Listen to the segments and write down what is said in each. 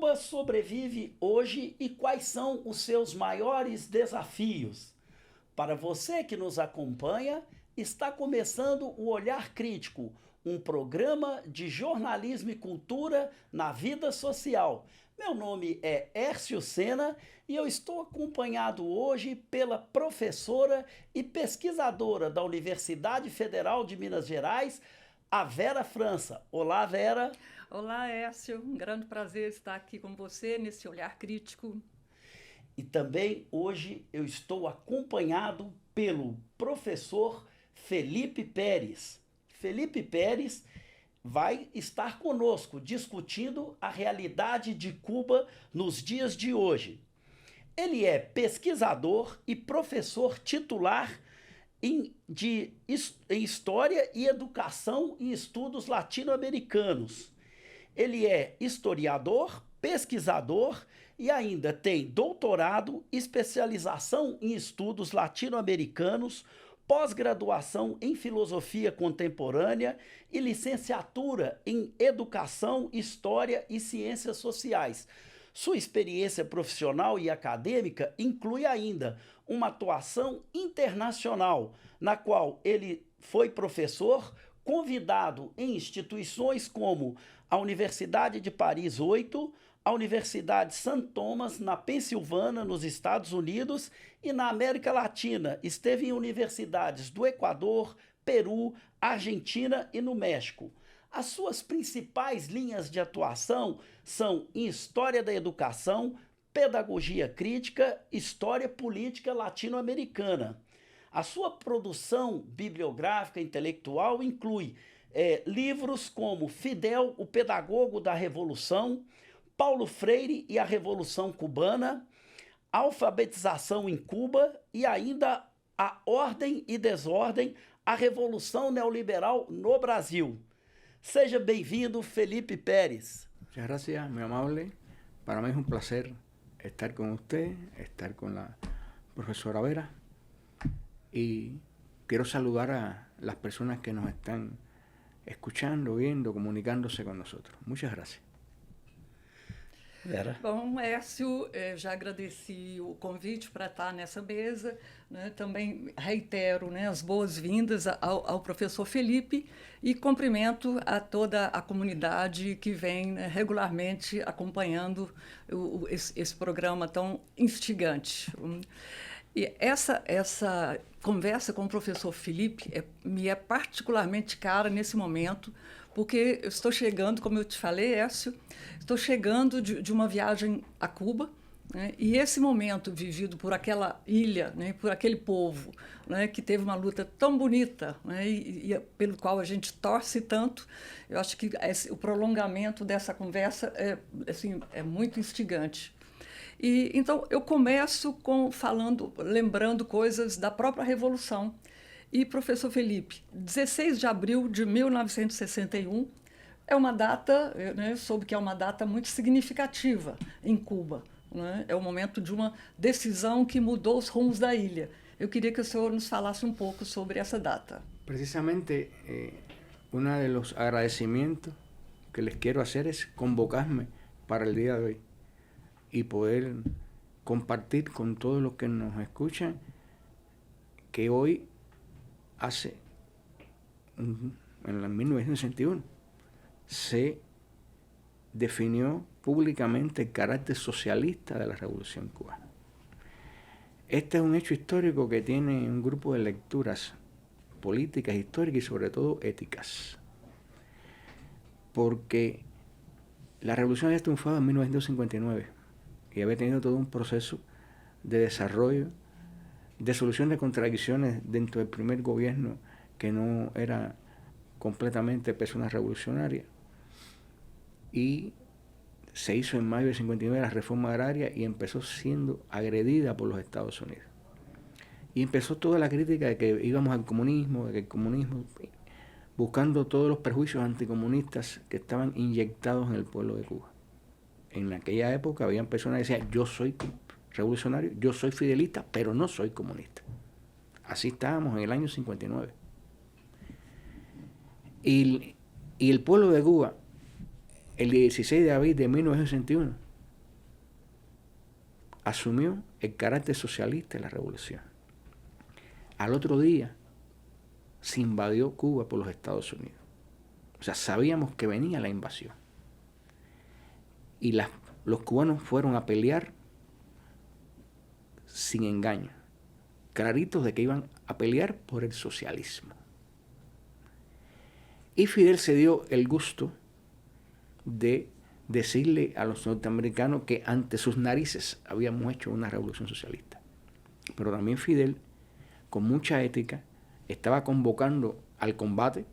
Cuba sobrevive hoje e quais são os seus maiores desafios? Para você que nos acompanha, está começando o Olhar Crítico, um programa de jornalismo e cultura na vida social. Meu nome é Hércio Sena e eu estou acompanhado hoje pela professora e pesquisadora da Universidade Federal de Minas Gerais, a Vera França. Olá, Vera. Olá, Hércio. Um grande prazer estar aqui com você nesse Olhar Crítico. E também hoje eu estou acompanhado pelo professor Felipe Pérez. Felipe Pérez vai estar conosco discutindo a realidade de Cuba nos dias de hoje. Ele é pesquisador e professor titular em História e Educação e Estudos Latino-Americanos. Ele é historiador, pesquisador e ainda tem doutorado, especialização em estudos latino-americanos, pós-graduação em filosofia contemporânea e licenciatura em educação, história e ciências sociais. Sua experiência profissional e acadêmica inclui ainda uma atuação internacional, na qual ele foi professor, convidado em instituições como a Universidade de Paris 8, a Universidade St. Thomas, na Pensilvânia, nos Estados Unidos, e na América Latina. Esteve em universidades do Equador, Peru, Argentina e no México. As suas principais linhas de atuação são em História da Educação, Pedagogia Crítica, História Política Latino-Americana. A sua produção bibliográfica intelectual inclui livros como Fidel, o Pedagogo da Revolução, Paulo Freire e a Revolução Cubana, Alfabetização em Cuba e ainda A Ordem e Desordem, a Revolução Neoliberal no Brasil. Seja bem-vindo, Felipe Pérez. Muchas gracias, muy amable. Para mí es un placer estar con usted, estar con la profesora Vera y quiero saludar a las personas que nos están escuchando, viendo, comunicándose con nosotros. Muchas gracias. Vera. Bom, Hércio, já agradeci o convite para estar nessa mesa, né? Também reitero, né, as boas-vindas ao professor Felipe e cumprimento a toda a comunidade que vem, né, regularmente acompanhando esse programa tão instigante. E essa conversa com o professor Felipe me é particularmente cara nesse momento, porque eu estou chegando, como eu te falei, Hércio, estou chegando de uma viagem a Cuba, né, e esse momento vivido por aquela ilha, né, por aquele povo, né, que teve uma luta tão bonita, né, e pelo qual a gente torce tanto, eu acho que o prolongamento dessa conversa é muito instigante. E então eu começo lembrando coisas da própria Revolução. E, professor Felipe, 16 de abril de 1961 é uma data, né, soube que é uma data muito significativa em Cuba, né? É o momento de uma decisão que mudou os rumos da ilha. Eu queria que o senhor nos falasse um pouco sobre essa data. Precisamente, uno de los agradecimientos que les quiero hacer es convocarme para el día de hoy y poder compartir con todos los que nos escuchan que hoy en 1961, se definió públicamente el carácter socialista de la Revolución Cubana. Este es un hecho histórico que tiene un grupo de lecturas políticas, históricas y sobre todo éticas. Porque la revolución había triunfado en 1959 y había tenido todo un proceso de desarrollo, de solución de contradicciones dentro del primer gobierno que no era completamente persona revolucionaria. Y se hizo en mayo de 59 la reforma agraria y empezó siendo agredida por los Estados Unidos. Y empezó toda la crítica de que íbamos al comunismo, de que el comunismo, buscando todos los prejuicios anticomunistas que estaban inyectados en el pueblo de Cuba. En aquella época habían personas que decían, yo soy revolucionario, yo soy fidelista, pero no soy comunista. Así estábamos en el año 59. Y el pueblo de Cuba, el 16 de abril de 1961, asumió el carácter socialista de la revolución. Al otro día se invadió Cuba por los Estados Unidos. O sea, sabíamos que venía la invasión. Y los cubanos fueron a pelear sin engaño, claritos de que iban a pelear por el socialismo. Y Fidel se dio el gusto de decirle a los norteamericanos que ante sus narices habíamos hecho una revolución socialista. Pero también Fidel, con mucha ética, estaba convocando al combate,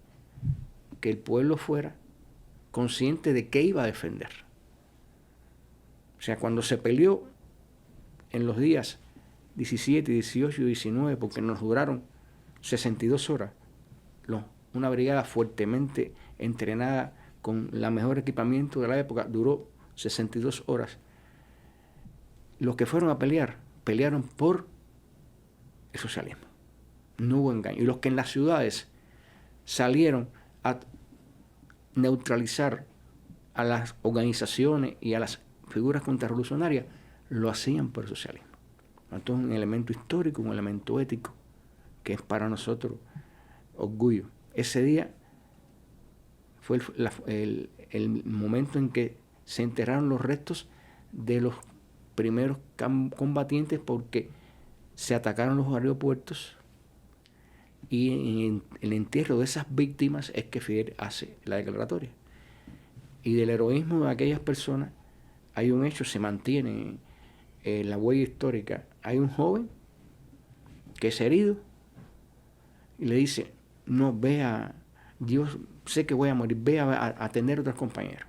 que el pueblo fuera consciente de qué iba a defender. O sea, cuando se peleó en los días 17, 18 y 19, porque nos duraron 62 horas, una brigada fuertemente entrenada con el mejor equipamiento de la época, duró 62 horas. Los que fueron a pelear, pelearon por el socialismo. No hubo engaño. Y los que en las ciudades salieron a neutralizar a las organizaciones y a las figuras contrarrevolucionarias, lo hacían por el socialismo. Entonces, un elemento histórico, un elemento ético, que es para nosotros orgullo. Ese día fue el momento en que se enterraron los restos de los primeros combatientes, porque se atacaron los aeropuertos, y en el entierro de esas víctimas es que Fidel hace la declaratoria. Y del heroísmo de aquellas personas hay un hecho, se mantiene en la huella histórica. Hay un joven que es herido y le dice: no, vea, yo sé que voy a morir, ve a atender a otros compañeros,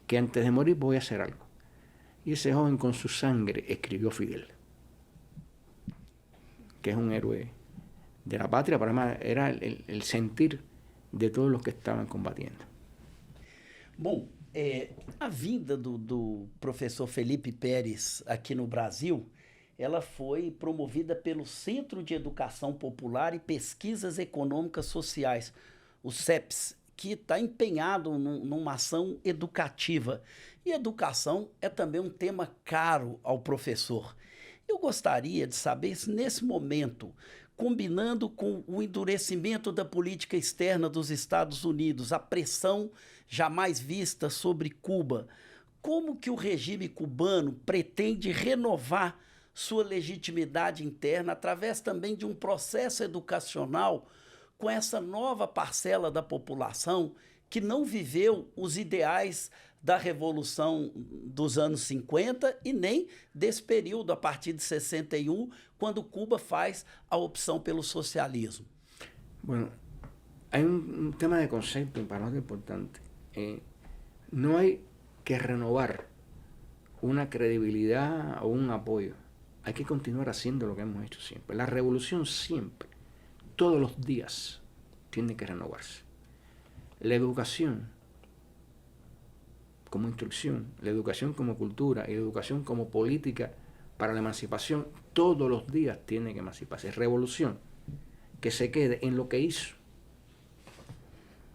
que antes de morir voy a hacer algo. Y ese joven con su sangre escribió Fidel, que es un héroe de la patria, pero además era el sentir de todos los que estaban combatiendo. Bom, a vinda do professor Felipe Pérez aqui no Brasil, ela foi promovida pelo Centro de Educação Popular e Pesquisas Econômicas Sociais, o CEPES, que está empenhado numa ação educativa. E educação é também um tema caro ao professor. Eu gostaria de saber se nesse momento, combinando com o endurecimento da política externa dos Estados Unidos, a pressão jamais vista sobre Cuba, como que o regime cubano pretende renovar sua legitimidade interna através também de um processo educacional com essa nova parcela da população que não viveu os ideais da Revolução dos anos 50 e nem desse período, a partir de 61, quando Cuba faz a opção pelo socialismo. Bueno, hay un tema de concepto para nosotros importante. No hay que renovar una credibilidad o un apoyo. Hay que continuar haciendo lo que hemos hecho siempre. La revolución siempre, todos los días, tiene que renovarse. La educación como instrucción, la educación como cultura y la educación como política para la emancipación, todos los días tiene que emanciparse. Revolución que se quede en lo que hizo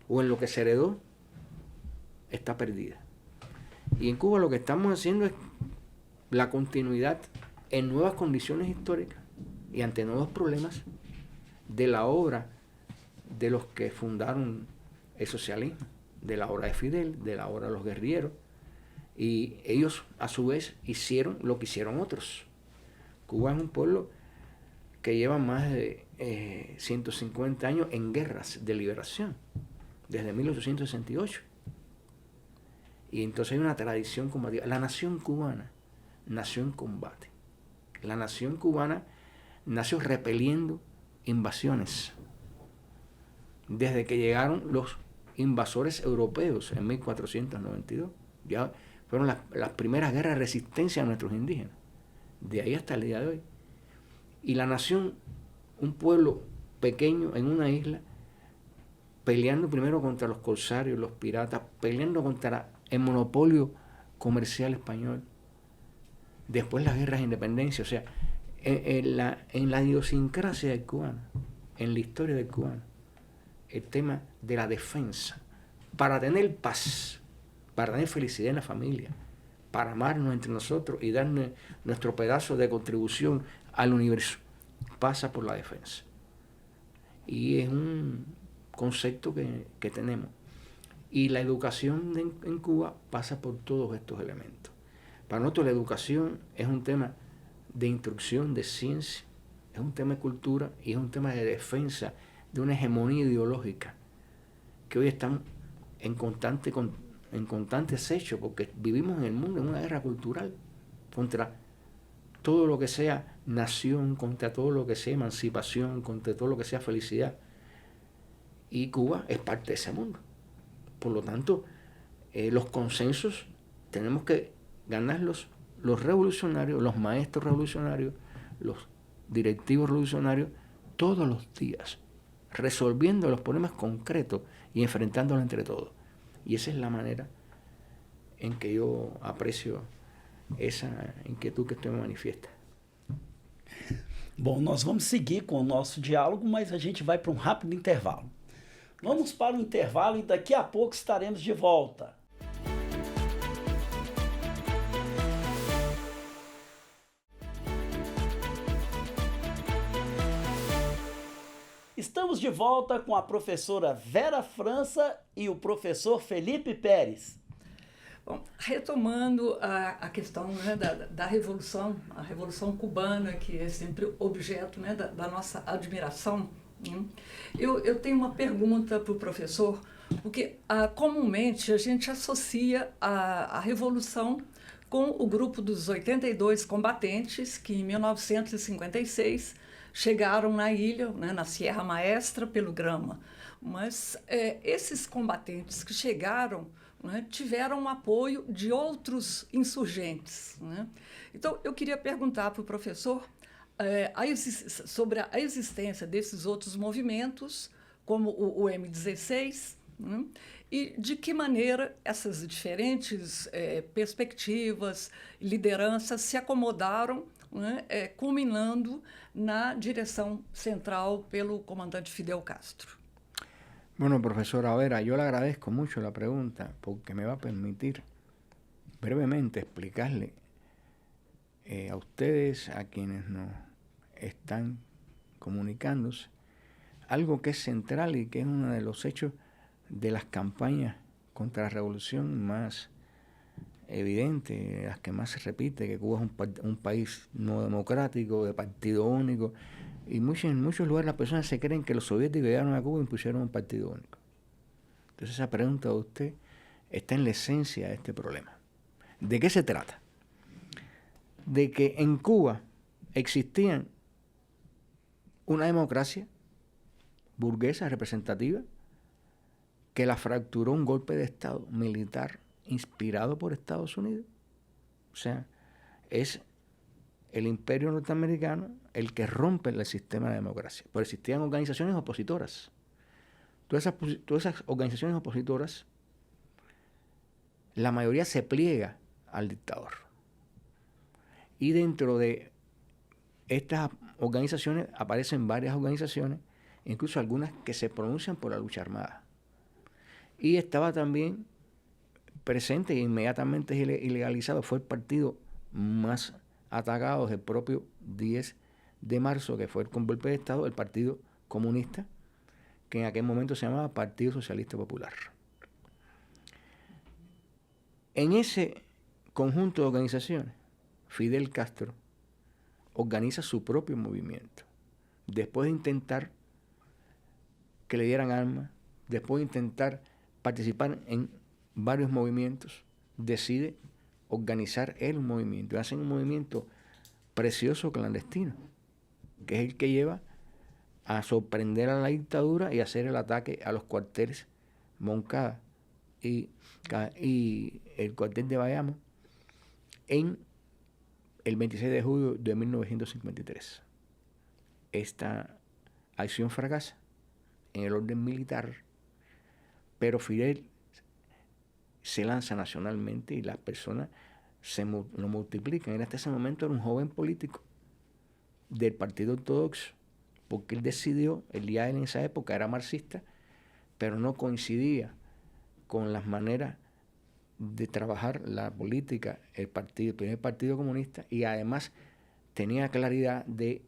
o en lo que se heredó está perdida. Y en Cuba lo que estamos haciendo es la continuidad en nuevas condiciones históricas y ante nuevos problemas de la obra de los que fundaron el socialismo, de la obra de Fidel, de la obra de los guerrilleros, y ellos a su vez hicieron lo que hicieron otros. Cuba es un pueblo que lleva más de 150 años en guerras de liberación, desde 1868. Y entonces hay una tradición combativa. La nación cubana nació en combate. La nación cubana nació repeliendo invasiones. Desde que llegaron los invasores europeos en 1492. Ya fueron las primeras guerras de resistencia a nuestros indígenas. De ahí hasta el día de hoy. Y la nación, un pueblo pequeño en una isla, peleando primero contra los corsarios, los piratas, peleando contra el monopolio comercial español, después las guerras de independencia. O sea, en la idiosincrasia del cubano, en la historia del cubano, el tema de la defensa, para tener paz, para tener felicidad en la familia, para amarnos entre nosotros y darnos nuestro pedazo de contribución al universo, pasa por la defensa. Y es un concepto que tenemos. Y la educación en Cuba pasa por todos estos elementos. Para nosotros la educación es un tema de instrucción, de ciencia, es un tema de cultura y es un tema de defensa de una hegemonía ideológica que hoy están en constante acecho, porque vivimos en el mundo en una guerra cultural contra todo lo que sea nación, contra todo lo que sea emancipación, contra todo lo que sea felicidad. Y Cuba es parte de ese mundo. Por lo tanto, los consensos tenemos que ganarlos los revolucionarios, los maestros revolucionarios, los directivos revolucionarios, todos los días, resolviendo los problemas concretos y enfrentándolos entre todos. Y esa es la manera en que yo aprecio essa inquietude que tu me manifiesta. Bom, nós vamos seguir com o nosso diálogo, mas a gente vai para um rápido intervalo. Vamos para o intervalo e daqui a pouco estaremos de volta. Estamos de volta com a professora Vera França e o professor Felipe Pérez. Bom, retomando a questão, né, da Revolução, a Revolução Cubana, que é sempre objeto, né, da nossa admiração, né? Eu tenho uma pergunta para o professor, porque comumente a gente associa a Revolução com o grupo dos 82 combatentes que em 1956 chegaram na ilha, né, na Sierra Maestra, pelo Grama. Mas esses combatentes que chegaram, né, tiveram o apoio de outros insurgentes, né? Então, eu queria perguntar para o professor sobre a existência desses outros movimentos, como o M16, né, e de que maneira essas diferentes perspectivas, lideranças se acomodaram, né, culminando na direção central pelo comandante Fidel Castro. Bueno, profesora Vera, yo le agradezco mucho la pregunta porque me va a permitir brevemente explicarle a ustedes, a quienes nos están comunicándose, algo que es central y que es uno de los hechos de las campañas contra la revolución más evidente, las que más se repite, que Cuba es un país no democrático, de partido único, y en muchos lugares las personas se creen que los soviéticos llegaron a Cuba y impusieron un partido único. Entonces esa pregunta de usted está en la esencia de este problema. ¿De qué se trata? De que en Cuba existía una democracia burguesa representativa que la fracturó un golpe de Estado militar inspirado por Estados Unidos. O sea, es el imperio norteamericano el que rompe el sistema de democracia. Pero existían organizaciones opositoras. Todas esas organizaciones opositoras, la mayoría se pliega al dictador. Y dentro de estas organizaciones aparecen varias organizaciones, incluso algunas que se pronuncian por la lucha armada. Y estaba también presente e inmediatamente ilegalizado, fue el partido más atacado desde el propio 10 de marzo, que fue con golpe de Estado, el Partido Comunista, que en aquel momento se llamaba Partido Socialista Popular. En ese conjunto de organizaciones, Fidel Castro organiza su propio movimiento. Después de intentar que le dieran armas, después de intentar participar en varios movimientos, decide organizar él un movimiento. Hacen un movimiento precioso clandestino, que es el que lleva a sorprender a la dictadura y hacer el ataque a los cuarteles Moncada y el cuartel de Bayamo en el 26 de julio de 1953. Esta acción fracasa en el orden militar, pero Fidel se lanza nacionalmente y las personas lo multiplican. Él hasta ese momento era un joven político del Partido Ortodoxo, porque él decidió, el día de él en esa época era marxista, pero no coincidía con las maneras de trabajar la política, el primer partido comunista, y además tenía claridad de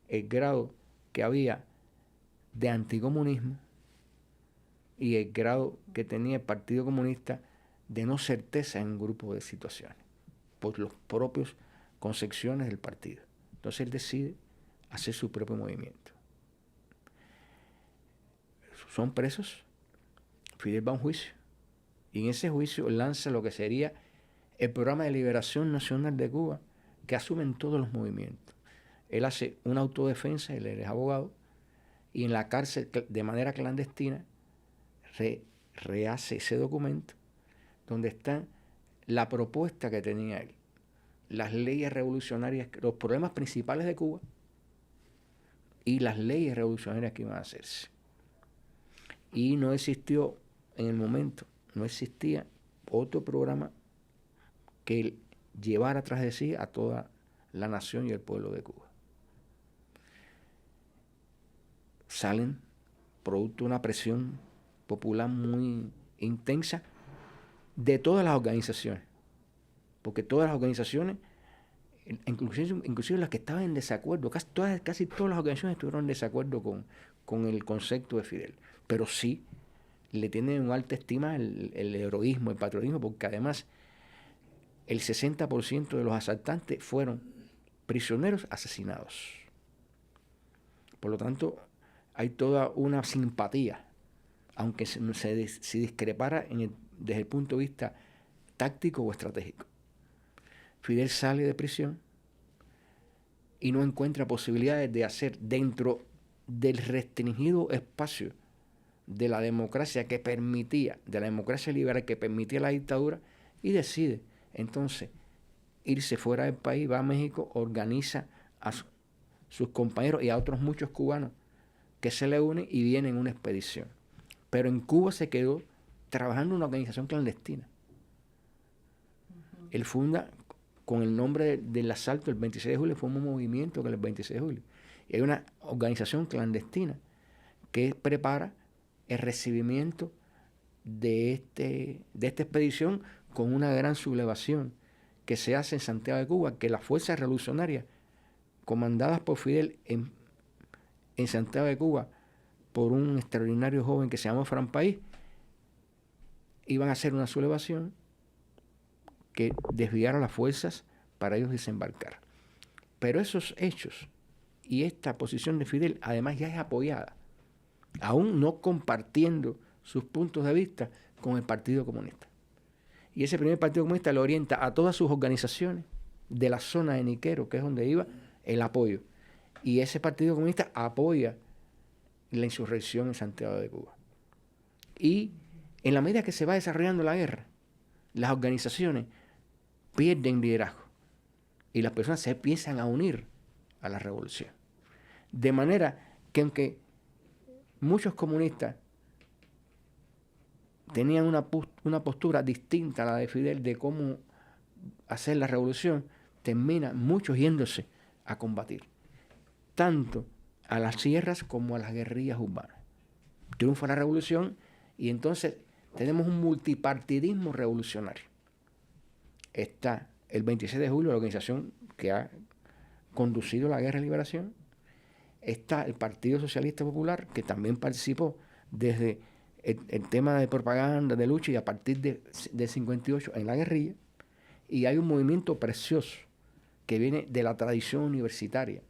el grado que había de anticomunismo y el grado que tenía el Partido Comunista de no certeza en un grupo de situaciones, por los propios concepciones del partido. Entonces él decide hacer su propio movimiento. Son presos, Fidel va a un juicio, y en ese juicio lanza lo que sería el Programa de Liberación Nacional de Cuba, que asumen todos los movimientos. Él hace una autodefensa, él es abogado, y en la cárcel, de manera clandestina, rehace ese documento donde está la propuesta que tenía él, las leyes revolucionarias, los problemas principales de Cuba y las leyes revolucionarias que iban a hacerse. Y no existió, en el momento, no existía otro programa que llevara tras de sí a toda la nación y el pueblo de Cuba. Salen producto de una presión popular muy intensa de todas las organizaciones, porque todas las organizaciones, inclusive las que estaban en desacuerdo, casi todas las organizaciones estuvieron en desacuerdo con el concepto de Fidel, pero sí le tienen una alta estima el heroísmo, el patriotismo, porque además el 60% de los asaltantes fueron prisioneros asesinados. Por lo tanto, hay toda una simpatía, aunque se discrepara desde el punto de vista táctico o estratégico. Fidel sale de prisión y no encuentra posibilidades de hacer dentro del restringido espacio de la democracia que permitía, de la democracia liberal que permitía la dictadura, y decide entonces irse fuera del país, va a México, organiza a sus compañeros y a otros muchos cubanos que se le unen y vienen en una expedición. Pero en Cuba se quedó trabajando en una organización clandestina. Él funda, con el nombre del asalto el 26 de julio, fue un movimiento que el 26 de julio. Y hay una organización clandestina que prepara el recibimiento de esta expedición con una gran sublevación que se hace en Santiago de Cuba, que las fuerzas revolucionarias comandadas por Fidel en Santiago de Cuba por un extraordinario joven que se llamó Fran País, iban a hacer una sublevación que desviara las fuerzas para ellos desembarcar. Pero esos hechos y esta posición de Fidel además ya es apoyada, aún no compartiendo sus puntos de vista con el Partido Comunista. Y ese primer Partido Comunista lo orienta a todas sus organizaciones de la zona de Niquero, que es donde iba el apoyo. Y ese Partido Comunista apoya la insurrección en Santiago de Cuba. Y en la medida que se va desarrollando la guerra, las organizaciones pierden liderazgo y las personas se empiezan a unir a la revolución. De manera que aunque muchos comunistas tenían una postura distinta a la de Fidel de cómo hacer la revolución, terminan muchos yéndose a combatir, tanto a las sierras como a las guerrillas urbanas. Triunfa la revolución y entonces tenemos un multipartidismo revolucionario. Está el 26 de julio, la organización que ha conducido la guerra de liberación. Está el Partido Socialista Popular, que también participó desde el tema de propaganda, de lucha, y a partir del 58 en la guerrilla. Y hay un movimiento precioso que viene de la tradición universitaria,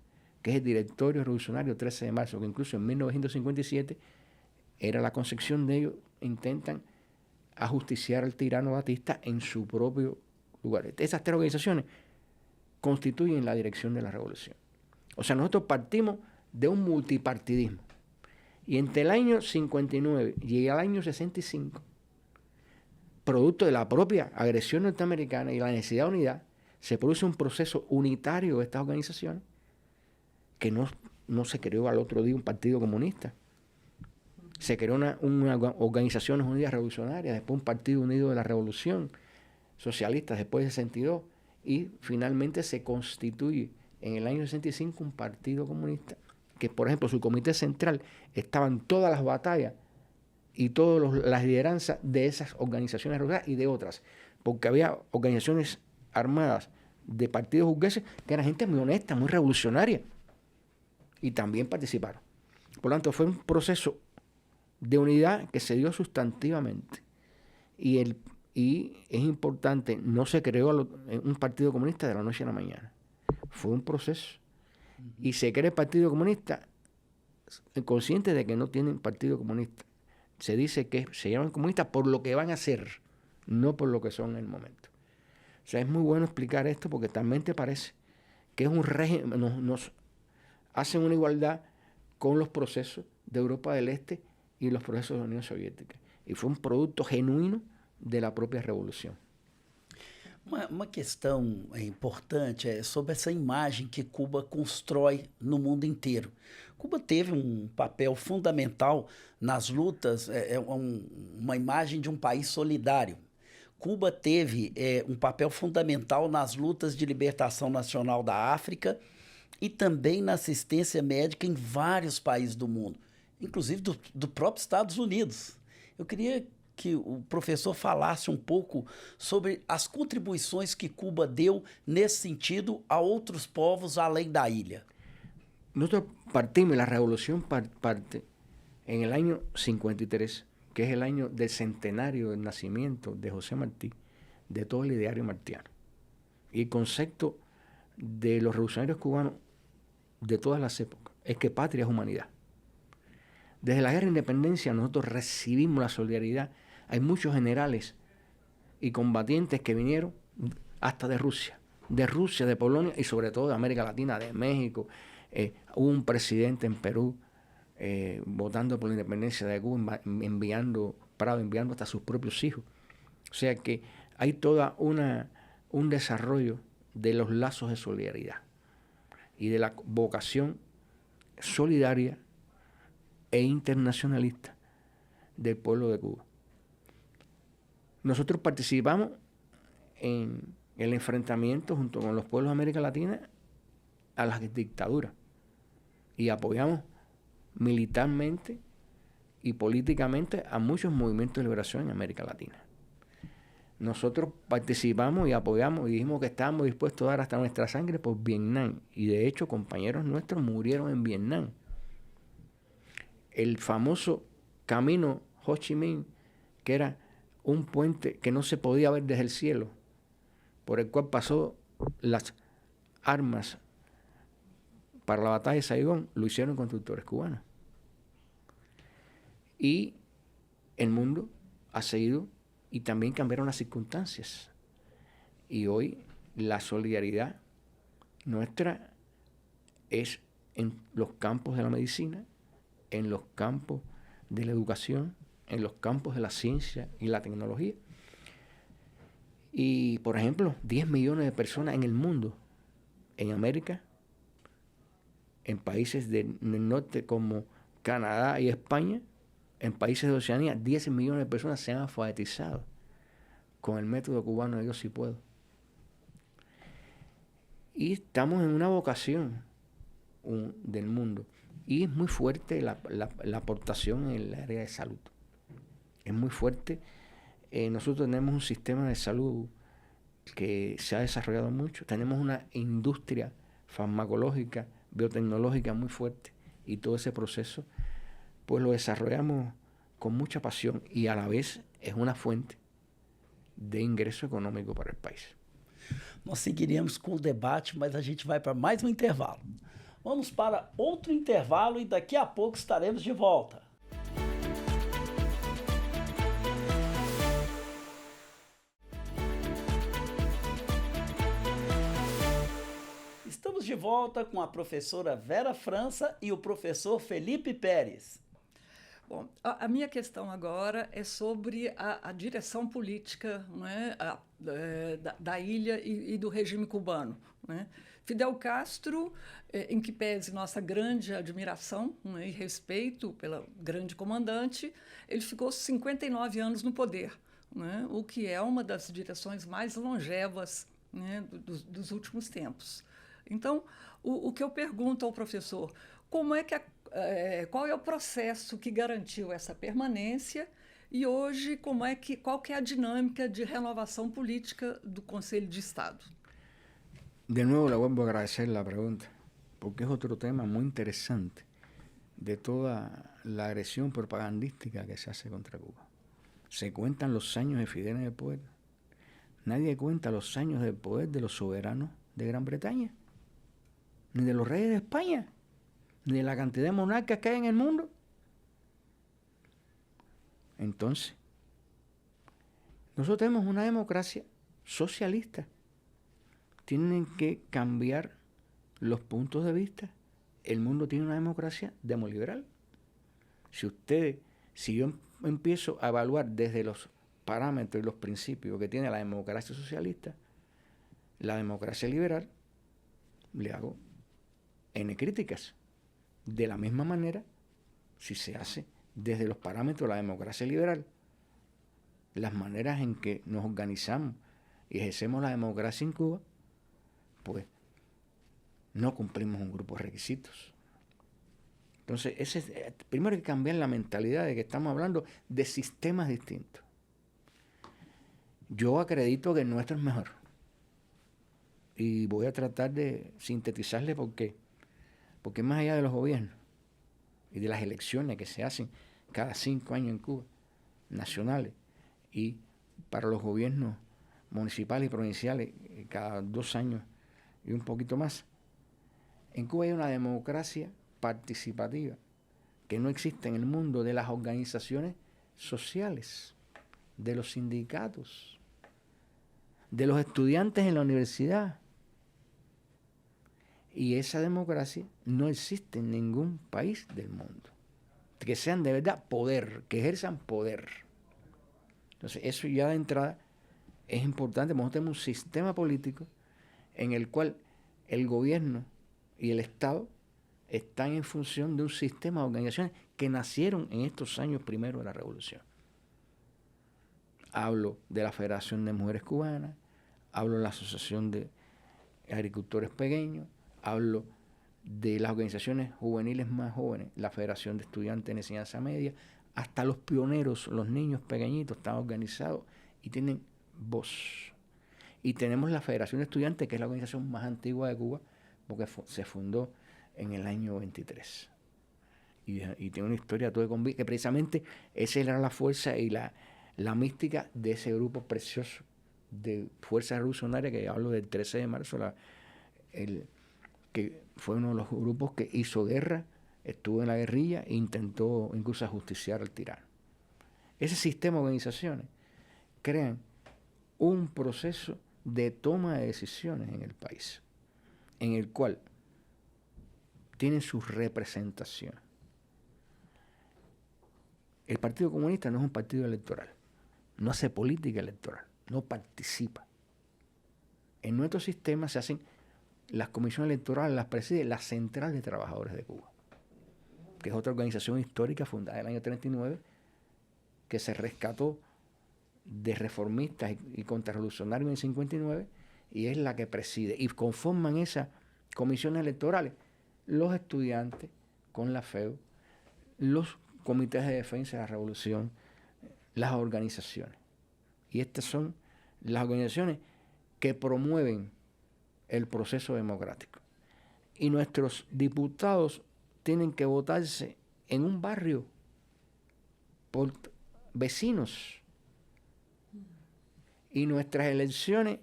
que es el Directorio Revolucionario 13 de marzo, que incluso en 1957 era la concepción de ellos, intentan ajusticiar al tirano Batista en su propio lugar. Esas tres organizaciones constituyen la dirección de la revolución. O sea, nosotros partimos de un multipartidismo. Y entre el año 59 y el año 65, producto de la propia agresión norteamericana y la necesidad de unidad, se produce un proceso unitario de estas organizaciones, que no se creó al otro día un partido comunista. Se creó una Organizaciones Unidas Revolucionarias, después un Partido Unido de la Revolución Socialista después de 62, y finalmente se constituye en el año 65 un partido comunista, que por ejemplo su comité central estaban todas las batallas y todas las lideranzas de esas organizaciones revolucionarias y de otras. porque había organizaciones armadas de partidos burgueses que eran gente muy honesta, muy revolucionaria, y también participaron. Por lo tanto, fue un proceso de unidad que se dio sustantivamente. Y es importante, no se creó un partido comunista de la noche a la mañana. Fue un proceso. Y se crea el Partido Comunista consciente de que no tienen partido comunista. Se dice que se llaman comunistas por lo que van a hacer, no por lo que son en el momento. O sea, es muy bueno explicar esto porque también te parece que es un régimen, nos hacen una igualdad con los procesos de Europa del Este y los procesos de la Unión Soviética. Y fue un producto genuíno de la propia revolução. Uma questão importante é sobre essa imagem que Cuba constrói no mundo inteiro. Cuba teve um papel fundamental nas lutas, uma imagem de um país solidário. Cuba teve um papel fundamental nas lutas de libertação nacional da África e também na assistência médica em vários países do mundo, inclusive do próprio Estados Unidos. Eu queria que o professor falasse um pouco sobre as contribuições que Cuba deu nesse sentido a outros povos além da ilha. Nosotros partimos, la revolución parte en el año 53, que es el año del centenario del nacimiento de José Martí, de todo el ideario martiano. Y el concepto de los revolucionarios cubanos de todas las épocas es que patria es humanidad. Desde la guerra de independencia nosotros recibimos la solidaridad. Hay muchos generales y combatientes que vinieron hasta de Rusia, de Polonia y sobre todo de América Latina, de México. Hubo un presidente en Perú votando por la independencia de Cuba, enviando hasta sus propios hijos. O sea que hay toda un desarrollo de los lazos de solidaridad y de la vocación solidaria e internacionalista del pueblo de Cuba. Nosotros participamos en el enfrentamiento junto con los pueblos de América Latina a las dictaduras y apoyamos militarmente y políticamente a muchos movimientos de liberación en América Latina. Nosotros participamos y apoyamos y dijimos que estábamos dispuestos a dar hasta nuestra sangre por Vietnam, y de hecho compañeros nuestros murieron en Vietnam. El famoso camino Ho Chi Minh, que era un puente que no se podía ver desde el cielo, por el cual pasó las armas para la batalla de Saigón, lo hicieron constructores cubanos. Y el mundo ha seguido y también cambiaron las circunstancias. Y hoy la solidaridad nuestra es en los campos de la medicina, en los campos de la educación, en los campos de la ciencia y la tecnología. Y, por ejemplo, 10 millones de personas en el mundo, en América, en países del norte como Canadá y España, en países de Oceanía, 10 millones de personas se han alfabetizado con el método cubano de Yo Sí Puedo. Y estamos en una vocación del mundo. Y es muy fuerte la aportación en el área de salud. Es muy fuerte. Nosotros tenemos un sistema de salud que se ha desarrollado mucho. Tenemos una industria farmacológica, biotecnológica muy fuerte. Y todo ese proceso, pues lo desarrollamos con mucha pasión y a la vez es una fuente de ingreso económico para el país. Nós seguiríamos com o debate, mas a gente vai para mais um intervalo. Vamos para outro intervalo e daqui a pouco estaremos de volta. Estamos de volta com a professora Vera França e o professor Felipe Pérez. Bom, a minha questão agora é sobre a direção política, não é, da ilha e do regime cubano. Não é? Fidel Castro, em que pese nossa grande admiração, não é, e respeito pela grande comandante, ele ficou 59 anos no poder, não é, o que é uma das direções mais longevas, né, dos últimos tempos. Então, o que eu pergunto ao professor, como é que qual é o processo que garantiu essa permanência E hoje, qual que é a dinâmica de renovação política do Conselho de Estado? De nuevo le vuelvo a agradecer la pregunta, porque es otro tema muy interesante de toda la agresión propagandística que se hace contra Cuba. Se cuentan los años de Fidel en el poder. Nadie cuenta los años de poder de los soberanos de Gran Bretaña, ni de los reyes de España, ni de la cantidad de monarcas que hay en el mundo. Entonces, nosotros tenemos una democracia socialista. Tienen que cambiar los puntos de vista. El mundo tiene una democracia demoliberal. Si yo empiezo a evaluar desde los parámetros y los principios que tiene la democracia socialista, la democracia liberal, le hago N críticas. De la misma manera, si se hace desde los parámetros de la democracia liberal, las maneras en que nos organizamos y ejercemos la democracia en Cuba, pues no cumplimos un grupo de requisitos. Entonces, primero hay que cambiar la mentalidad de que estamos hablando de sistemas distintos. Yo acredito que el nuestro es mejor. Y voy a tratar de sintetizarle por qué. Porque más allá de los gobiernos y de las elecciones que se hacen cada 5 años en Cuba, nacionales, y para los gobiernos municipales y provinciales cada 2 años y un poquito más, en Cuba hay una democracia participativa que no existe en el mundo, de las organizaciones sociales, de los sindicatos, de los estudiantes en la universidad. Y esa democracia no existe en ningún país del mundo. Que sean de verdad poder, que ejerzan poder. Entonces, eso ya de entrada es importante. Nosotros tenemos un sistema político en el cual el gobierno y el Estado están en función de un sistema de organizaciones que nacieron en estos años primeros de la Revolución. Hablo de la Federación de Mujeres Cubanas, hablo de la Asociación de Agricultores Pequeños, hablo de las organizaciones juveniles más jóvenes, la Federación de Estudiantes en Enseñanza Media, hasta los pioneros, los niños pequeñitos están organizados y tienen voz. Y tenemos la Federación de Estudiantes, que es la organización más antigua de Cuba, porque se fundó en el año 23. Y tiene una historia todo de que precisamente esa era la fuerza y la mística de ese grupo precioso de fuerza revolucionaria, que hablo del 13 de marzo, que fue uno de los grupos que hizo guerra, estuvo en la guerrilla e intentó incluso ajusticiar al tirano. Ese sistema de organizaciones crean un proceso de toma de decisiones en el país, en el cual tienen su representación. El Partido Comunista no es un partido electoral, no hace política electoral, no participa. En nuestro sistema se hacen las comisiones electorales, las preside la Central de Trabajadores de Cuba, que es otra organización histórica fundada en el año 39, que se rescató de reformistas y contrarrevolucionarios en el 59, y es la que preside. Y conforman esas comisiones electorales los estudiantes con la FEU, los comités de defensa de la revolución, las organizaciones. Y estas son las organizaciones que promueven el proceso democrático. Y nuestros diputados tienen que votarse en un barrio por vecinos. Y nuestras elecciones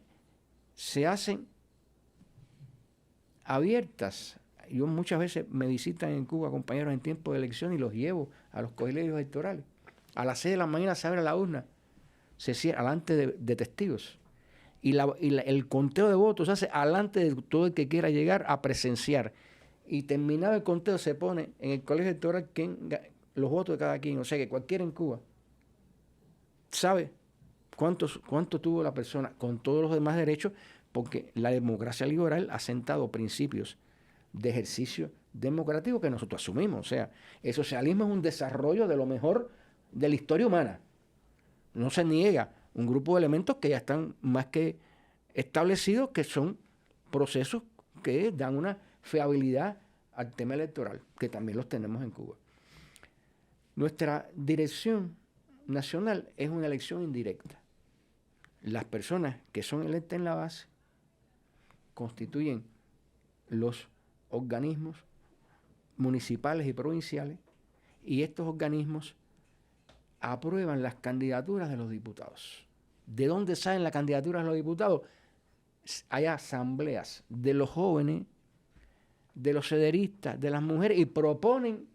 se hacen abiertas. Yo muchas veces me visitan en Cuba compañeros en tiempo de elección y los llevo a los colegios electorales. A las 6 de la mañana se abre la urna, se cierra delante de testigos. Y el conteo de votos se hace delante de todo el que quiera llegar a presenciar. Y terminado el conteo se pone en el colegio electoral los votos de cada quien. O sea que cualquiera en Cuba sabe cuánto tuvo la persona con todos los demás derechos, porque la democracia liberal ha sentado principios de ejercicio democrático que nosotros asumimos. O sea, el socialismo es un desarrollo de lo mejor de la historia humana. No se niega un grupo de elementos que ya están más que establecidos, que son procesos que dan una fiabilidad al tema electoral, que también los tenemos en Cuba. Nuestra dirección nacional es una elección indirecta. Las personas que son electas en la base constituyen los organismos municipales y provinciales, y estos organismos aprueban las candidaturas de los diputados. ¿De dónde salen las candidaturas de los diputados? Hay asambleas de los jóvenes, de los sederistas, de las mujeres, y proponen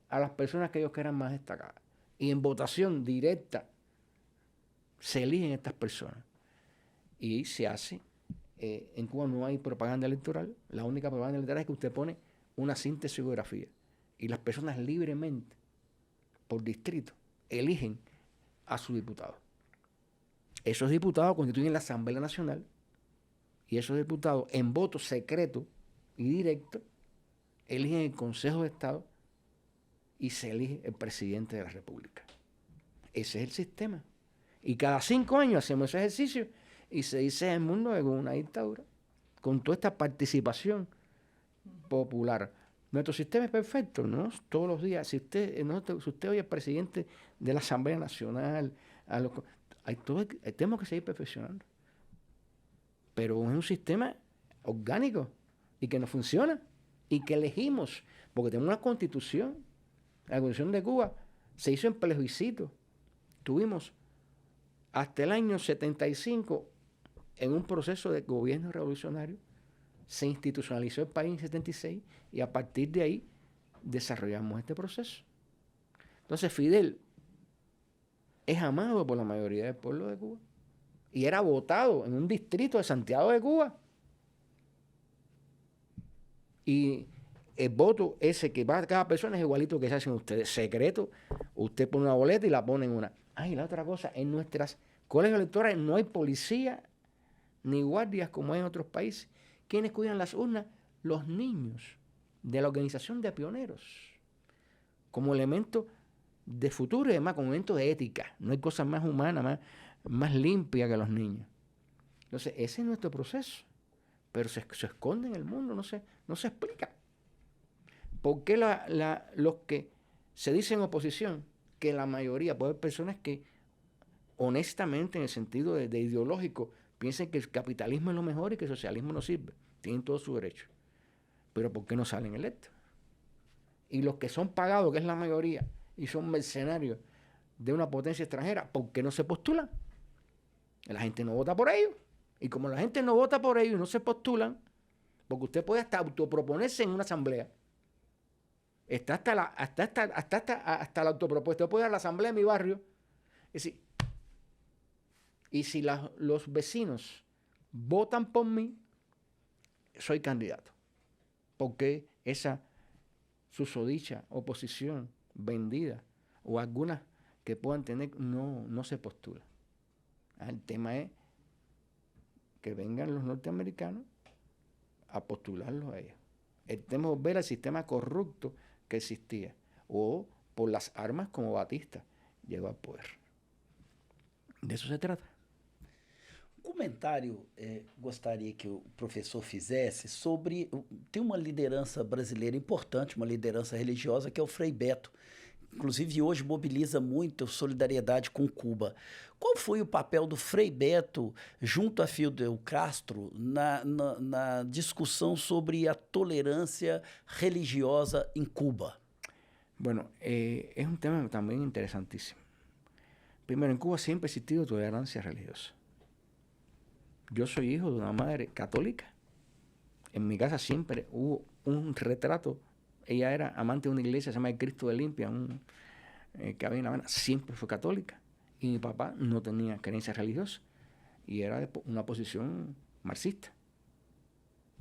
a las personas que ellos quieran más destacadas. Y en votación directa se eligen estas personas. Y se hace. En Cuba no hay propaganda electoral. La única propaganda electoral es que usted pone una síntesis de biografía. Y las personas libremente, por distrito, eligen a su diputado. Esos diputados constituyen la Asamblea Nacional, y esos diputados, en voto secreto y directo, eligen el Consejo de Estado y se elige el presidente de la República. Ese es el sistema. Y cada 5 años hacemos ese ejercicio y se dice en el mundo de una dictadura, con toda esta participación popular. Nuestro sistema es perfecto, ¿no? Todos los días, si usted oye al presidente de la Asamblea Nacional, tenemos que seguir perfeccionando. Pero es un sistema orgánico y que no funciona y que elegimos, porque tenemos una constitución. La Constitución de Cuba se hizo en plebiscito. Tuvimos hasta el año 75 en un proceso de gobierno revolucionario, se institucionalizó el país en 76 y a partir de ahí desarrollamos este proceso. Entonces Fidel es amado por la mayoría del pueblo de Cuba y era votado en un distrito de Santiago de Cuba. Y el voto ese que va a cada persona es igualito que se hacen ustedes, secreto. Usted pone una boleta y la pone en una. Y la otra cosa, en nuestras colegios electorales no hay policía ni guardias como hay en otros países. ¿Quiénes cuidan las urnas? Los niños de la organización de pioneros, como elemento de futuro y además como elemento de ética. No hay cosa más humana, más limpia que los niños. Entonces, ese es nuestro proceso. Pero se esconde en el mundo, no se explica. ¿Por qué los que se dicen oposición, que la mayoría, puede haber personas que honestamente, en el sentido de ideológico, piensen que el capitalismo es lo mejor y que el socialismo no sirve? Tienen todo su derecho. Pero ¿por qué no salen electos? Y los que son pagados, que es la mayoría, y son mercenarios de una potencia extranjera, ¿por qué no se postulan? La gente no vota por ellos. Y como la gente no vota por ellos y no se postulan, porque usted puede hasta autoproponerse en una asamblea. Está hasta la autopropuesta. Yo puedo ir a la asamblea de mi barrio. Y si los vecinos votan por mí, soy candidato. Porque esa susodicha oposición vendida o algunas que puedan tener no se postula. El tema es que vengan los norteamericanos a postularlos a ellos. El tema es ver el sistema corrupto que existía, o por las armas como Batista llegó al poder. De eso se trata. Um comentário gostaria que o professor fizesse sobre... Tem uma liderança brasileira importante, uma liderança religiosa, que é o Frei Beto. Inclusive, hoje mobiliza muito solidariedade com Cuba. Qual foi o papel do Frei Beto junto a Fidel Castro na discussão sobre a tolerância religiosa em Cuba? Bueno, es un tema también interesantísimo. Primero, en Cuba siempre ha existido tolerancia religiosa. Yo soy hijo de una madre católica. En mi casa siempre hubo un retrato. Ella era amante de una iglesia, se llama el Cristo de Limpia, que había en La Habana. Siempre fue católica. Y mi papá no tenía creencia religiosa. Y era de una posición marxista.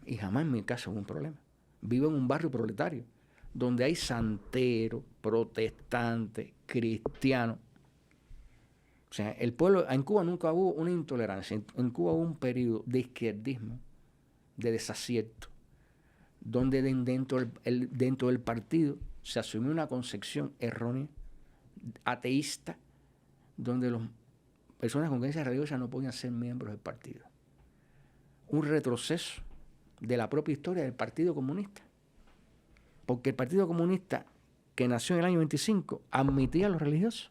Y jamás en mi casa hubo un problema. Vivo en un barrio proletario, donde hay santeros, protestantes, cristianos. O sea, el pueblo, en Cuba nunca hubo una intolerancia. En Cuba hubo un periodo de izquierdismo, de desacierto, donde dentro del partido se asumió una concepción errónea, ateísta, donde las personas con creencias religiosas no podían ser miembros del partido. Un retroceso de la propia historia del Partido Comunista. Porque el Partido Comunista, que nació en el año 25, admitía a los religiosos.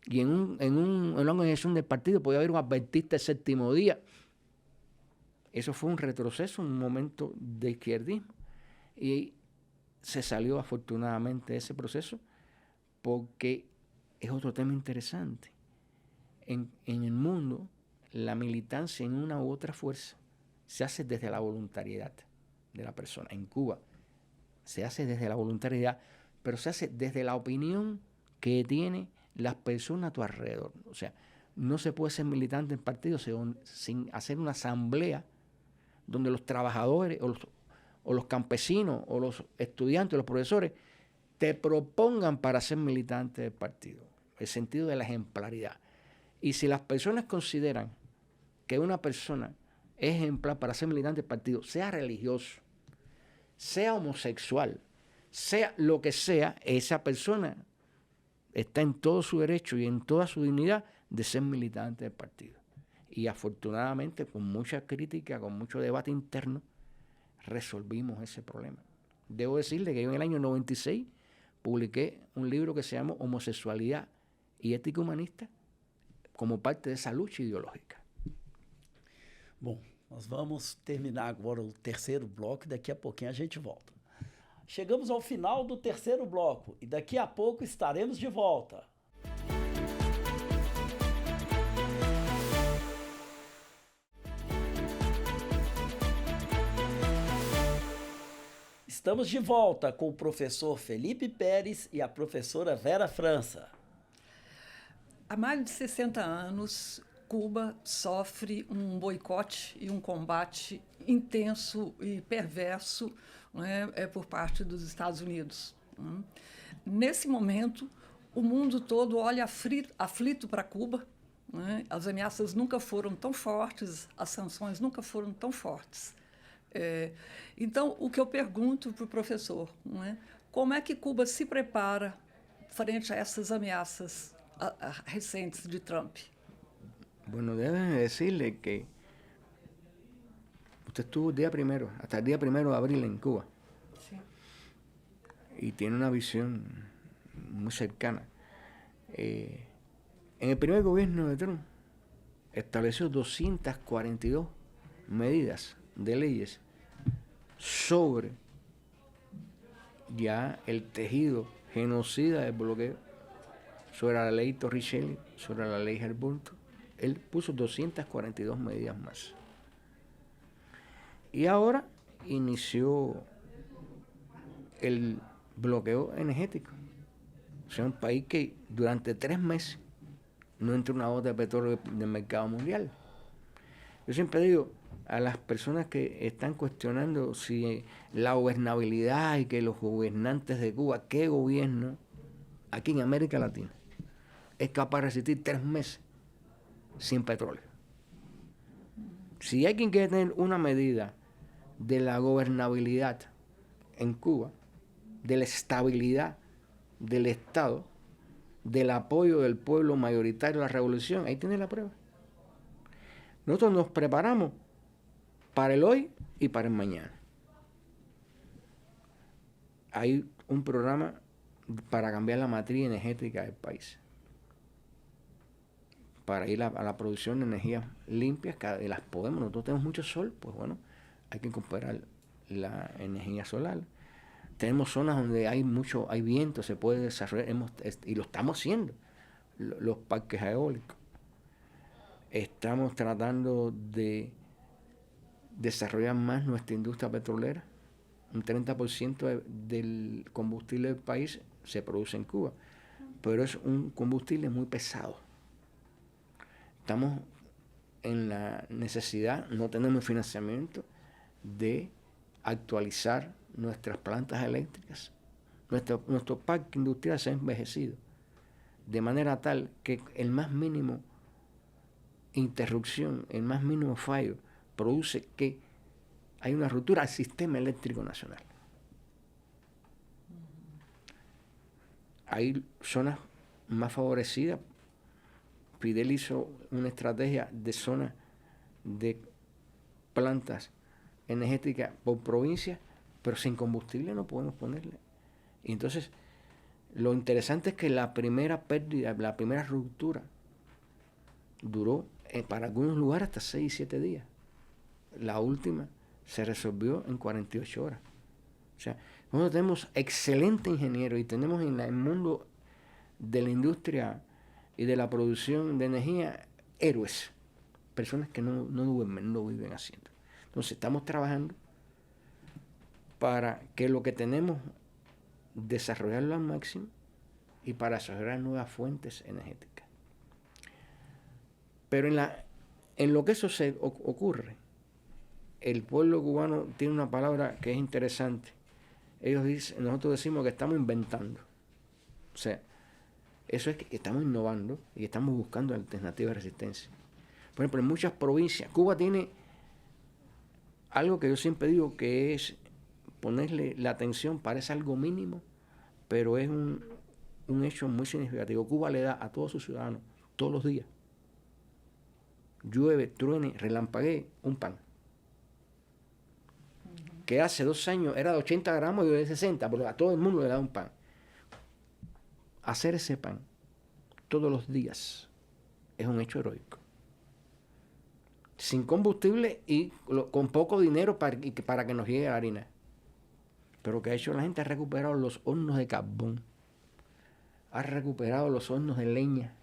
Y en una organización del partido podía haber un adventista el séptimo día. Eso fue un retroceso, un momento de izquierdismo. Y se salió afortunadamente de ese proceso, porque es otro tema interesante. En el mundo, la militancia en una u otra fuerza se hace desde la voluntariedad de la persona. En Cuba se hace desde la voluntariedad, pero se hace desde la opinión que tienen las personas a tu alrededor. O sea, no se puede ser militante en partido sin hacer una asamblea donde los trabajadores o los campesinos o los estudiantes, los profesores, te propongan para ser militante del partido. El sentido de la ejemplaridad. Y si las personas consideran que una persona es ejemplar para ser militante del partido, sea religioso, sea homosexual, sea lo que sea, esa persona está en todo su derecho y en toda su dignidad de ser militante del partido. Y afortunadamente, con mucha crítica, con mucho debate interno, resolvimos ese problema. Debo decirle que yo en el año 96 publiqué un libro que se llama Homosexualidad y Ética Humanista como parte de essa luta ideológica. Bom, nós vamos terminar agora o terceiro bloco e daqui a pouquinho a gente volta. Chegamos ao final do terceiro bloco e daqui a pouco estaremos de volta. Estamos de volta com o professor Felipe Pérez e a professora Vera França. Há mais de 60 anos, Cuba sofre um boicote e um combate intenso e perverso, né, por parte dos Estados Unidos. Né? Nesse momento, o mundo todo olha aflito para Cuba. Né? As ameaças nunca foram tão fortes, as sanções nunca foram tão fortes. Então, o que eu pergunto para o professor, né, como é que Cuba se prepara frente a essas ameaças recientes de Trump? Bueno, déjeme decirle que usted estuvo hasta el día 1 de abril en Cuba. Sí. Y tiene una visión muy cercana. En el primer gobierno de Trump estableció 242 medidas de leyes sobre ya el tejido genocida del bloqueo, sobre la ley Torricelli, sobre la ley Helburto. Él puso 242 medidas más. Y ahora inició el bloqueo energético. O sea, un país que durante 3 meses no entra una gota de petróleo del mercado mundial. Yo siempre digo a las personas que están cuestionando si la gobernabilidad y que los gobernantes de Cuba, ¿qué gobierno aquí en América Latina es capaz de resistir 3 meses sin petróleo? Si hay quien quiere tener una medida de la gobernabilidad en Cuba, de la estabilidad del Estado, del apoyo del pueblo mayoritario a la revolución, ahí tiene la prueba. Nosotros nos preparamos para el hoy y para el mañana. Hay un programa para cambiar la matriz energética del país, para ir a la producción de energías limpias, que las podemos. Nosotros tenemos mucho sol, pues bueno, hay que incorporar la energía solar. Tenemos zonas donde hay viento, se puede desarrollar, y lo estamos haciendo, los parques eólicos. Estamos tratando de desarrollar más nuestra industria petrolera. Un 30% del combustible del país se produce en Cuba, pero es un combustible muy pesado. Estamos en la necesidad, no tenemos financiamiento, de actualizar nuestras plantas eléctricas. Nuestro parque industrial se ha envejecido de manera tal que el más mínimo interrupción, el más mínimo fallo, produce que hay una ruptura al sistema eléctrico nacional. Hay zonas más favorecidas. Fidel hizo una estrategia de zonas de plantas energéticas por provincia, pero sin combustible no podemos ponerle. Y entonces Lo interesante es que la primera pérdida, la primera ruptura, duró para algunos lugares hasta 6 y 7 días. La última se resolvió en 48 horas. O sea, nosotros tenemos excelentes ingenieros y tenemos en el mundo de la industria y de la producción de energía héroes, personas que no duermen, no viven haciendo. Entonces estamos trabajando para que lo que tenemos desarrollarlo al máximo y para desarrollar nuevas fuentes energéticas. Pero en lo que eso se ocurre, el pueblo cubano tiene una palabra que es interesante. Nosotros decimos que estamos inventando. O sea, eso es que estamos innovando y estamos buscando alternativas de resistencia. Por ejemplo, en muchas provincias, Cuba tiene algo que yo siempre digo que es ponerle la atención, parece algo mínimo, pero es un hecho muy significativo. Cuba le da a todos sus ciudadanos, todos los días, llueve, truene, relampaguee, un pan. Que hace 2 años era de 80 gramos y de 60, pero a todo el mundo le da un pan. Hacer ese pan todos los días es un hecho heroico. Sin combustible y con poco dinero para que nos llegue la harina. Pero que ha hecho la gente, ha recuperado los hornos de carbón, ha recuperado los hornos de leña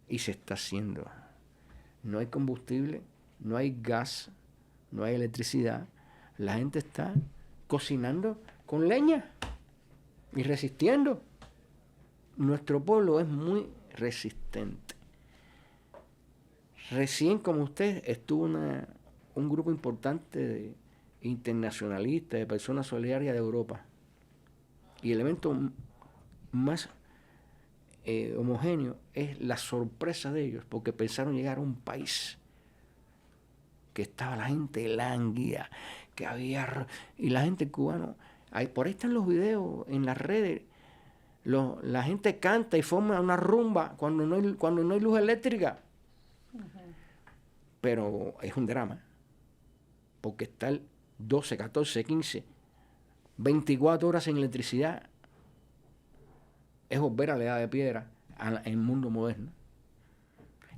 y se está haciendo. No hay combustible, no hay gas, no hay electricidad. La gente está cocinando con leña y resistiendo. Nuestro pueblo es muy resistente. Recién, como usted, estuvo un grupo importante de internacionalistas, de personas solidarias de Europa. Y el evento más homogéneo es la sorpresa de ellos, porque pensaron llegar a un país que estaba la gente lánguida, que había... Y la gente cubana, por ahí están los videos en las redes, la gente canta y forma una rumba cuando no hay luz eléctrica. Pero es un drama, porque estar 12, 14, 15, 24 horas sin electricidad es volver a la edad de piedra en el mundo moderno.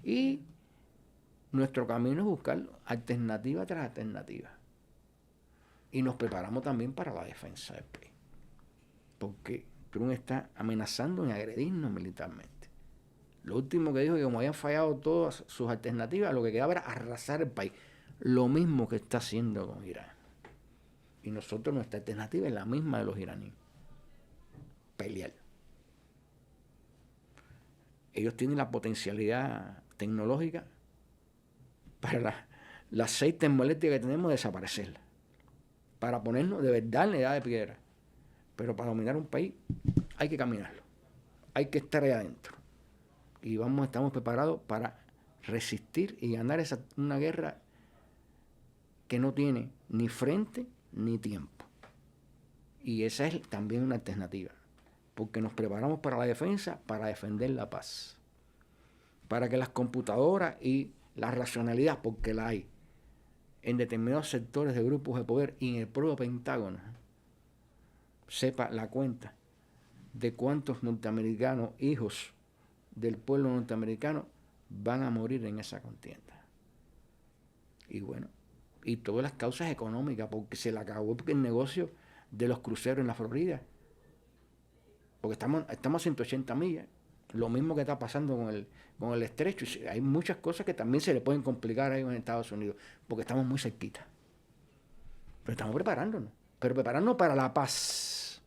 Y nuestro camino es buscar alternativa tras alternativa. Y nos preparamos también para la defensa del país, porque Trump está amenazando en agredirnos militarmente. Lo último que dijo es que como habían fallado todas sus alternativas, lo que quedaba era arrasar el país. Lo mismo que está haciendo con Irán. Y nosotros, nuestra alternativa es la misma de los iraníes. Pelear. Ellos tienen la potencialidad tecnológica para las 6 termoeléctricas que tenemos desaparecerlas. Para ponernos de verdad en la edad de piedra. Pero para dominar un país hay que caminarlo. Hay que estar ahí adentro. Y estamos preparados para resistir y ganar una guerra que no tiene ni frente ni tiempo. Y esa es también una alternativa, porque nos preparamos para la defensa, para defender la paz, para que las computadoras y la racionalidad, porque la hay en determinados sectores de grupos de poder y en el propio Pentágono, sepa la cuenta de cuántos norteamericanos, hijos del pueblo norteamericano, van a morir en esa contienda. Y bueno, y todas las causas económicas, porque se le acabó el negocio de los cruceros en la Florida, porque estamos a 180 millas, lo mismo que está pasando con el estrecho. Hay muchas cosas que también se le pueden complicar ahí en Estados Unidos, porque estamos muy cerquita. Pero estamos preparándonos para la paz.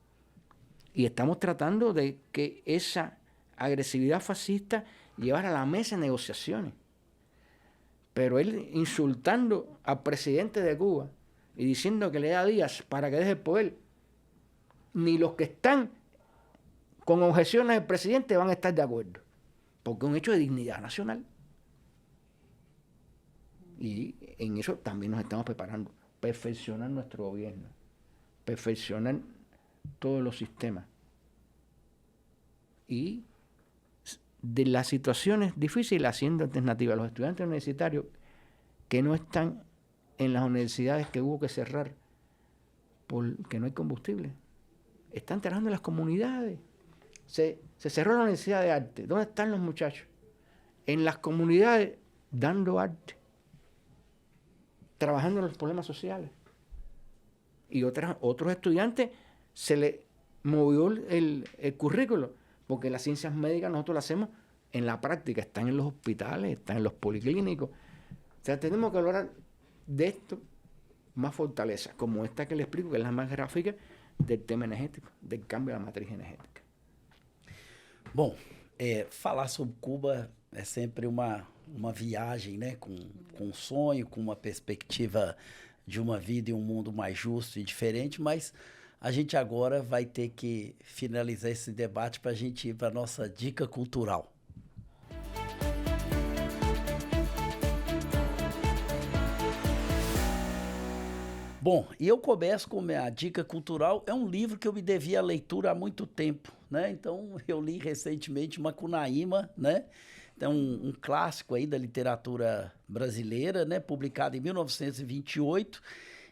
Y estamos tratando de que esa agresividad fascista llevara a la mesa de negociaciones. Pero él insultando al presidente de Cuba y diciendo que le da días para que deje el poder, ni los que están con objeciones al presidente van a estar de acuerdo, porque es un hecho de dignidad nacional. Y en eso también nos estamos preparando, perfeccionar nuestro gobierno, perfeccionar todos los sistemas. Y de las situaciones difíciles haciendo alternativas. Los estudiantes universitarios que no están en las universidades que hubo que cerrar porque no hay combustible. están trabajando en las comunidades. Se cerró la Universidad de Arte. ¿Dónde están los muchachos? En las comunidades, dando arte, trabajando en los problemas sociales. Y otros estudiantes se les movió el currículo, porque las ciencias médicas nosotros las hacemos en la práctica, están en los hospitales, están en los policlínicos. O sea, tenemos que hablar de esto más fortaleza, como esta que le explico, que es la más gráfica del tema energético, del cambio de la matriz energética. Bom, falar sobre Cuba é sempre uma viagem, né? Com um sonho, com uma perspectiva de uma vida e um mundo mais justo e diferente, mas a gente agora vai ter que finalizar esse debate para a gente ir para a nossa dica cultural. Bom, e eu começo com minha dica cultural. É um livro que eu me devia à leitura há muito tempo, né? Então, eu li recentemente Macunaíma, né? Então, um clássico aí da literatura brasileira, né? Publicado em 1928,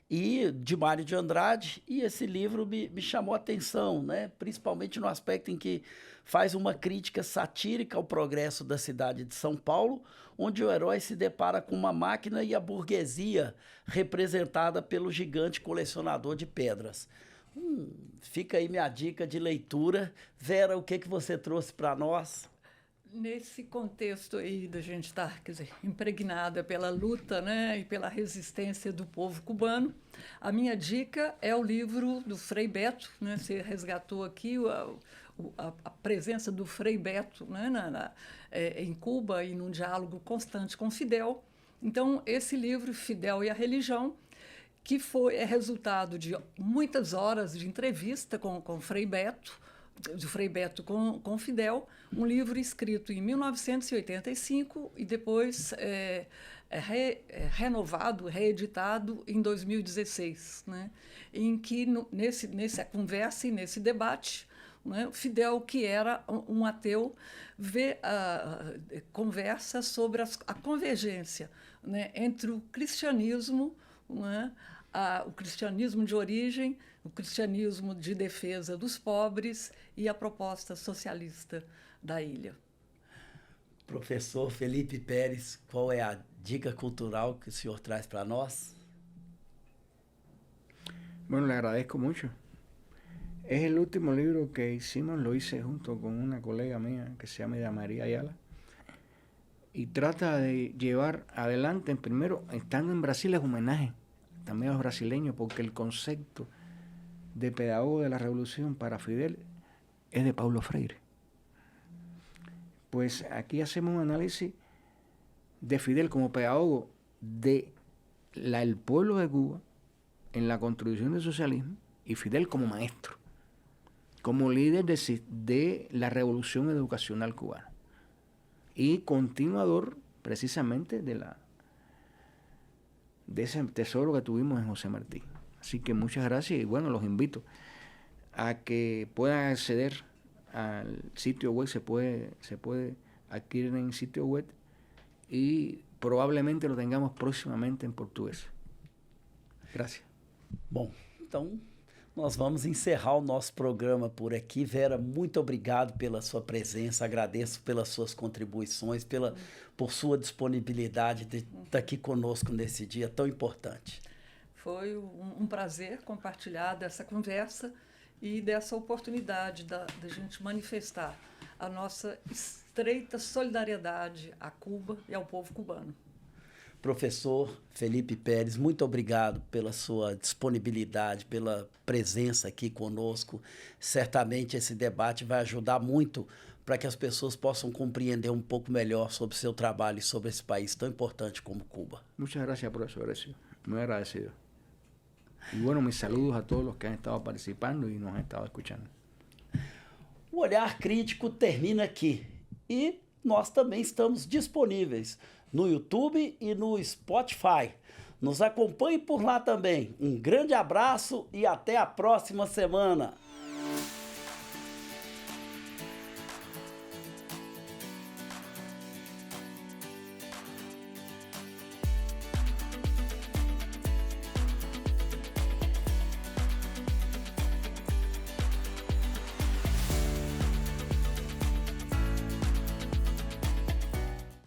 e de Mário de Andrade. E esse livro me chamou a atenção, né? Principalmente no aspecto em que faz uma crítica satírica ao progresso da cidade de São Paulo, onde o herói se depara com uma máquina e a burguesia representada pelo gigante colecionador de pedras. Fica aí minha dica de leitura. Vera, o que você trouxe para nós? Nesse contexto aí da gente estar, quer dizer, impregnada pela luta, né, e pela resistência do povo cubano, a minha dica é o livro do Frei Beto, né? Você resgatou aqui a presença do Frei Beto, né, em Cuba e num diálogo constante com Fidel. Então, esse livro, Fidel e a Religião, que é resultado de muitas horas de entrevista com Frei Beto, de Frei Beto com Fidel, um livro escrito em 1985 e depois renovado, reeditado em 2016, né? Em que nessa conversa e nesse debate, né, Fidel, que era um ateu, conversa sobre a convergência, né, entre o cristianismo, né, o cristianismo de origem, o cristianismo de defesa dos pobres e a proposta socialista da ilha. Professor Felipe Pérez, qual é a dica cultural que o senhor traz para nós? Bueno, le agradezco mucho. Es el último libro que hicimos, lo hice junto con una colega mía que se llama María Ayala, y trata de llevar adelante, primero, estando en Brasil, es homenaje también a los brasileños, porque el concepto de pedagogo de la revolución para Fidel es de Paulo Freire. Pues aquí hacemos un análisis de Fidel como pedagogo del pueblo de Cuba en la construcción del socialismo y Fidel como maestro, como líder de la revolución educacional cubana y continuador precisamente de ese tesoro que tuvimos en José Martí. Así que muchas gracias y bueno, los invito a que puedan acceder al sitio web, se puede adquirir en el sitio web y probablemente lo tengamos próximamente en português. Gracias. Bom, então nós vamos encerrar o nosso programa por aqui. Vera, muito obrigado pela sua presença, agradeço pelas suas contribuições, por sua disponibilidade de estar aqui conosco nesse dia tão importante. Foi um prazer compartilhar dessa conversa e dessa oportunidade da gente manifestar a nossa estreita solidariedade a Cuba e ao povo cubano. Professor Felipe Pérez, muito obrigado pela sua disponibilidade, pela presença aqui conosco. Certamente esse debate vai ajudar muito para que as pessoas possam compreender um pouco melhor sobre o seu trabalho e sobre esse país tão importante como Cuba. Muchas gracias, profesor Horacio. Muy agradecido. Y bueno, mis saludos a todos los que han estado participando y nos han estado escuchando. O Olhar Crítico termina aqui e nós também estamos disponíveis no YouTube e no Spotify. Nos acompanhe por lá também. Um grande abraço e até a próxima semana.